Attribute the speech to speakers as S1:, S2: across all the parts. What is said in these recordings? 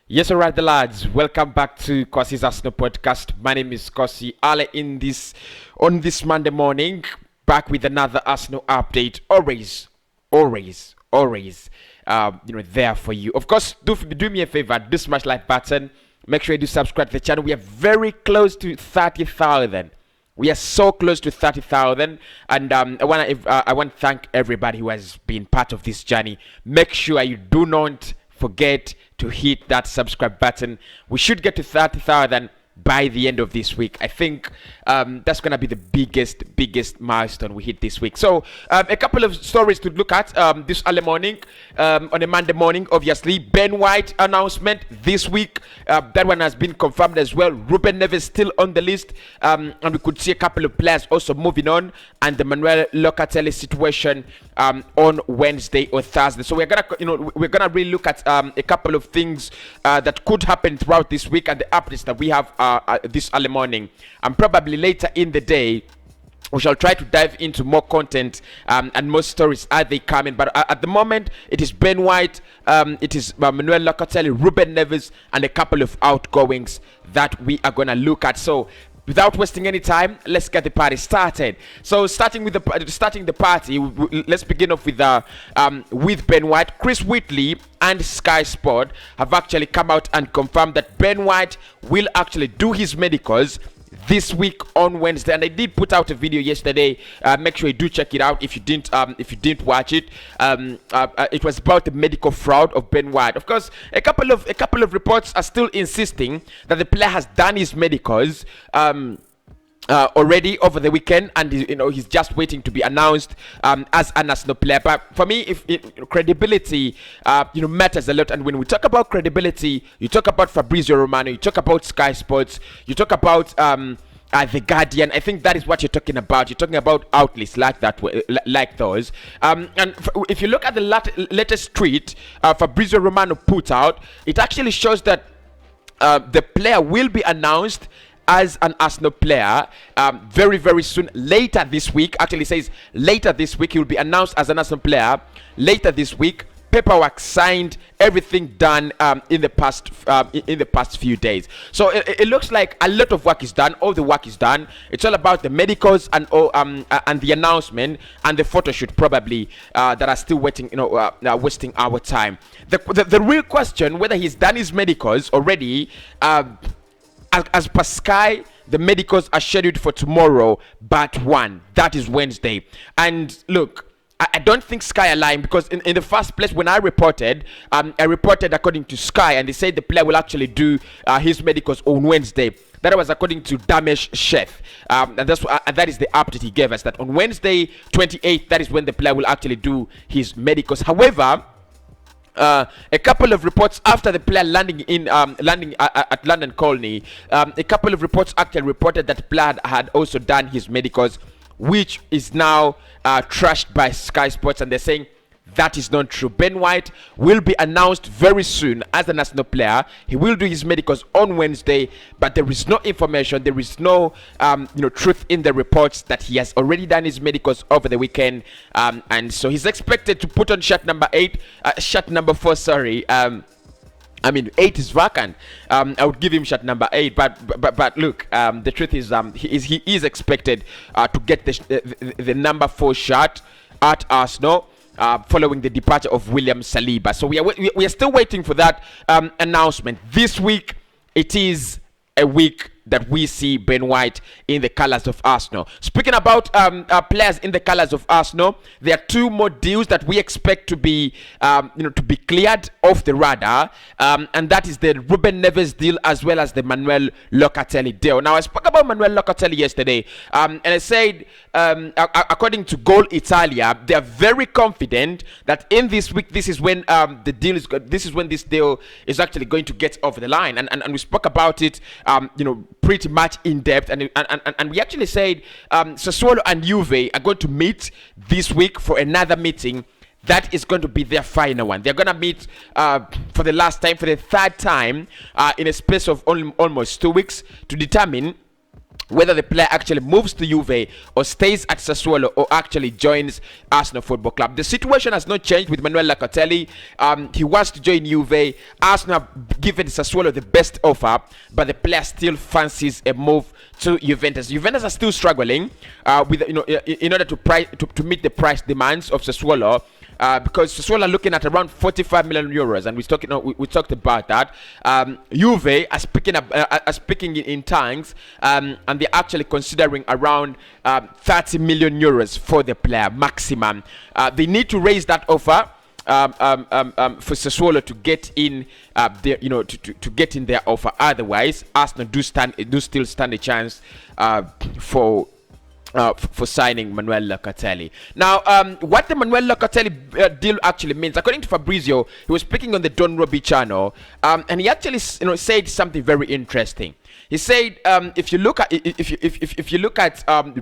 S1: Yes, all right, the lads. Welcome back to Cossy's Arsenal podcast. My name is Cossy. Ale on this Monday morning, back with another Arsenal update. Always, there for you. Of course, do me a favor. Do smash like button. Make sure you do subscribe to the channel. We are very close to 30,000. We are so close to 30,000, and I want to thank everybody who has been part of this journey. Make sure you do not forget to hit that subscribe button. We should get to 30,000 by the end of this week. I think that's gonna be the biggest milestone we hit this week. So a couple of stories to look at this early morning, on a Monday morning. Obviously, Ben White announcement this week. That one has been confirmed as well. Ruben Nevez still on the list, and we could see a couple of players also moving on, and the Manuel Locatelli situation on Wednesday or Thursday. So we're gonna really look at a couple of things that could happen throughout this week and the updates that we have this early morning, and probably later in the day we shall try to dive into more content and more stories as they come in. But at the moment, it is Ben White, it is Manuel Locatelli, Ruben Nevez, and a couple of outgoings that we are going to look at. So without wasting any time, let's get the party started. So starting the party, let's begin off with Ben White. Chris Whitley and Sky Sport have actually come out and confirmed that Ben White will actually do his medicals this week on Wednesday, and I did put out a video yesterday. Make sure you do check it out if you didn't watch it. It was about the medical fraud of Ben White. Of course, a couple of reports are still insisting that the player has done his medicals already over the weekend, and he's just waiting to be announced as an Arsenal player. But for me, if credibility matters a lot, and when we talk about credibility, you talk about Fabrizio Romano, you talk about Sky Sports, you talk about the Guardian. I think that is what you're talking about. You're talking about outlets like that, like those. And if you look at the latest tweet Fabrizio Romano put out, it actually shows that the player will be announced as an Arsenal player very soon, later this week. Actually says later this week he will be announced as an Arsenal player later this week. Paperwork signed, everything done in the past few days. So it looks like a lot of work is done. All the work is done. It's all about the medicals and the announcement and the photo shoot probably that are still waiting, wasting our time. The real question, whether he's done his medicals already, as per Sky, the medicals are scheduled for tomorrow, but one, that is Wednesday. And look, I don't think Sky are lying, because in the first place, when I reported according to Sky, and they said the player will actually do his medicals on Wednesday. That was according to Damesh Chef, and that is the update he gave us, that on Wednesday 28th, that is when the player will actually do his medicals. However, a couple of reports after the player landing at London Colney, a couple of reports actually reported that the player had also done his medicals, which is now trashed by Sky Sports, and they're saying that is not true. Ben White will be announced very soon as an Arsenal player. He will do his medicals on Wednesday, but there is no information, there is no truth in the reports that he has already done his medicals over the weekend, and so he's expected to put on shirt number 4. Sorry. 8 is vacant. I would give him shirt number 8, but look, the truth is, he is expected to get the number 4 shirt at Arsenal, following the departure of William Saliba. So we are still waiting for that announcement. This week, it is a week that we see Ben White in the colours of Arsenal. Speaking about players in the colours of Arsenal, there are 2 more deals that we expect to be cleared off the radar, and that is the Ruben Nevez deal as well as the Manuel Locatelli deal. Now, I spoke about Manuel Locatelli yesterday, and I said, according to Goal Italia, they are very confident that in this week, this is when this deal is actually going to get over the line, and we spoke about it, pretty much in depth, and we actually said Sassuolo and Juve are going to meet this week for another meeting. That is going to be their final one. They're going to meet for the last time, for the third time, in a space of almost 2 weeks, to determine whether the player actually moves to Juve or stays at Sassuolo or actually joins Arsenal Football Club. The situation has not changed with Manuel Locatelli. He wants to join Juve. Arsenal have given Sassuolo the best offer, but the player still fancies a move to Juventus. Juventus are still struggling with in order to meet the price demands of Sassuolo. Because Sassuolo are looking at around 45 million euros, and we talked about that. Juve are speaking in tongues, and they're actually considering around 30 million euros for the player maximum. They need to raise that offer for Sassuolo to get in to get in their offer. Otherwise, Arsenal do still stand a chance for signing Manuel Locatelli. Now, what the Manuel Locatelli deal actually means, according to Fabrizio, he was speaking on the Don Robbie channel, and he actually said something very interesting. He said, if you look at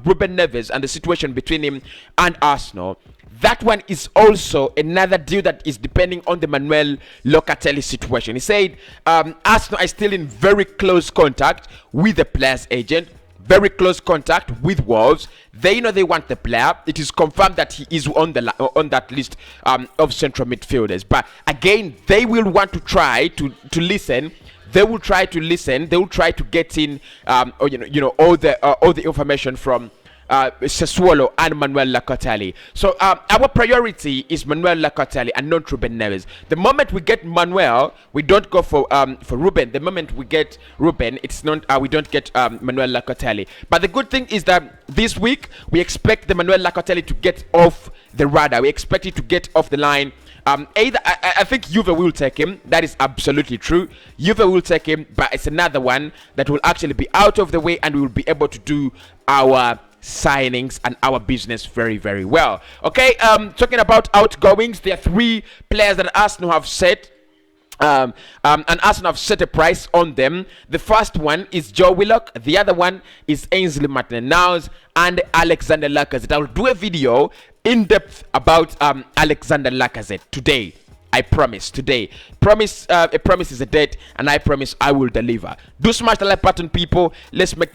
S1: Ruben Nevez and the situation between him and Arsenal, that one is also another deal that is depending on the Manuel Locatelli situation. He said Arsenal is still in very close contact with the player's agent. Very close contact with Wolves. They know they want the player. It is confirmed that he is on that list of central midfielders. But again, they will want to try to listen. They will try to listen. They will try to get in all the information from Sassuolo and Manuel Locatelli. So our priority is Manuel Locatelli and not Ruben Nevez. The moment we get Manuel, we don't go for Ruben. The moment we get Ruben, it's not we don't get Manuel Locatelli. But the good thing is that this week we expect the Manuel Locatelli to get off the radar. We expect it to get off the line. Either I think Juve will take him. That is absolutely true. Juve will take him, but it's another one that will actually be out of the way, and we will be able to do our signings and our business very, very well. Okay, talking about outgoings, there are 3 players that Arsenal have set. And Arsenal have set a price on them. The first one is Joe Willock. The other one is Ainsley Maitland-Niles and Alexander Lacazette. I will do a video in depth about Alexander Lacazette today. I promise today. A promise is a date, and I promise I will deliver. Do smash the like button, people. Let's make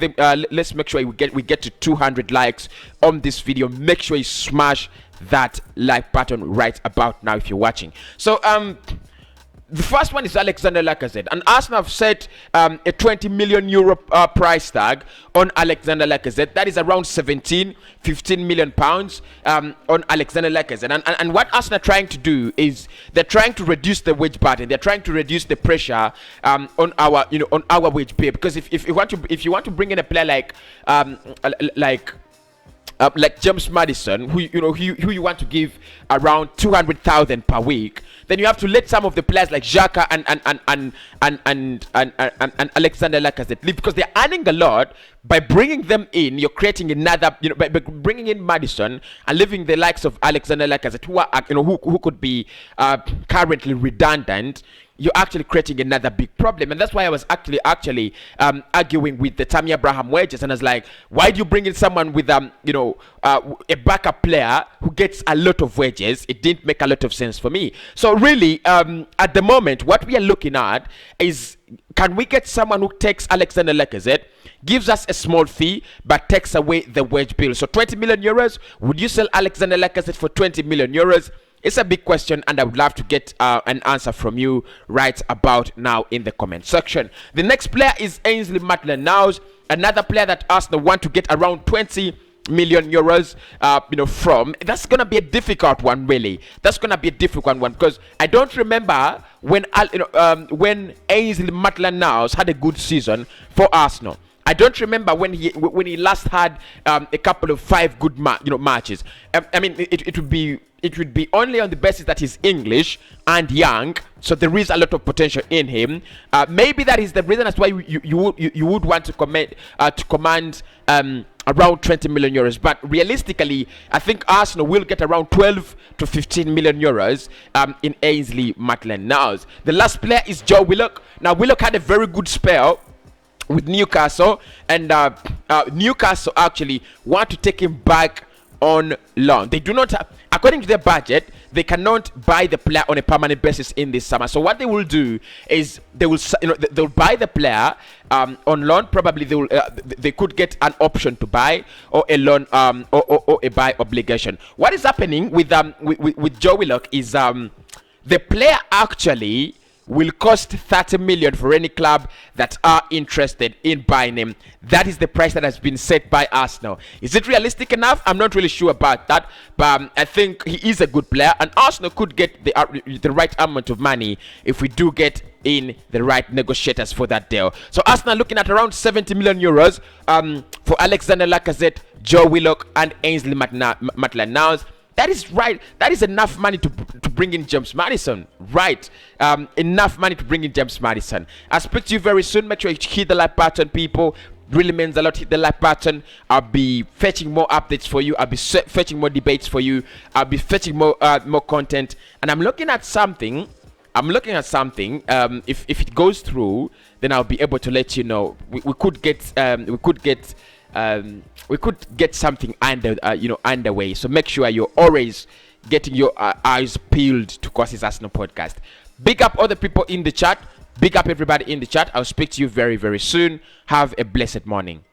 S1: sure we get to 200 likes on this video. Make sure you smash that like button right about now if you're watching. So the first one is Alexander Lacazette, and Arsenal have set a 20 million euro price tag on Alexander Lacazette. That is around 15 million pounds on Alexander Lacazette. And what Arsenal are trying to do is they're trying to reduce the wage burden. They're trying to reduce the pressure on our wage bill. Because if you want to bring in a player like James Maddison, who you want to give around 200,000 per week, then you have to let some of the players like Xhaka and Alexander Lacazette leave, because they're earning a lot. By bringing them in, you're creating another, by bringing in Maddison and leaving the likes of Alexander Lacazette, who are who could be currently redundant. You're actually creating another big problem. And that's why I was actually arguing with the Tammy Abraham wages, and I was like, why do you bring in someone with a backup player who gets a lot of wages? It didn't make a lot of sense for me. So really, at the moment, what we are looking at is, can we get someone who takes Alexander Lacazette, gives us a small fee, but takes away the wage bill? So 20 million euros, would you sell Alexander Lacazette for 20 million euros? It's a big question, and I would love to get an answer from you right about now in the comment section. The next player is Ainsley Maitland-Niles, another player that Arsenal want to get around 20 million euros from. That's gonna be a difficult one, really. That's gonna be a difficult one, because I don't remember when Ainsley Maitland-Niles had a good season for Arsenal. I don't remember when he last had a couple of 5 good matches. I mean, it would be only on the basis that he's English and young, so there is a lot of potential in him. Maybe that is the reason as why you would want to command around 20 million euros. But realistically, I think Arsenal will get around 12 to 15 million euros in Ainsley Maitland-Niles. The last player is Joe Willock. Now, Willock had a very good spell with Newcastle, and Newcastle actually want to take him back on loan. They do not have, according to their budget, they cannot buy the player on a permanent basis in this summer. So what they will do is they'll buy the player on loan. Probably they could get an option to buy, or a loan, or a buy obligation. What is happening with Joe Willock is the player actually will cost 30 million for any club that are interested in buying him. That is the price that has been set by Arsenal. Is it realistic enough? I'm not really sure about that, but I think he is a good player, and Arsenal could get the right amount of money if we do get in the right negotiators for that deal. So Arsenal looking at around 70 million euros for Alexander Lacazette, Joe Willock, and Ainsley Maitland-Niles. That is right. That is enough money to bring in James Maddison. Right. Enough money to bring in James Maddison. I'll speak to you very soon. Make sure you hit the like button, people. Really means a lot. Hit the like button. I'll be fetching more updates for you. I'll be fetching more debates for you. I'll be fetching more content. And I'm looking at something. If it goes through, then I'll be able to let you know. We could get something underway. So make sure you're always getting your eyes peeled to Cossy's Arsenal podcast. Big up all the people in the chat. Big up everybody in the chat. I'll speak to you very, very soon. Have a blessed morning.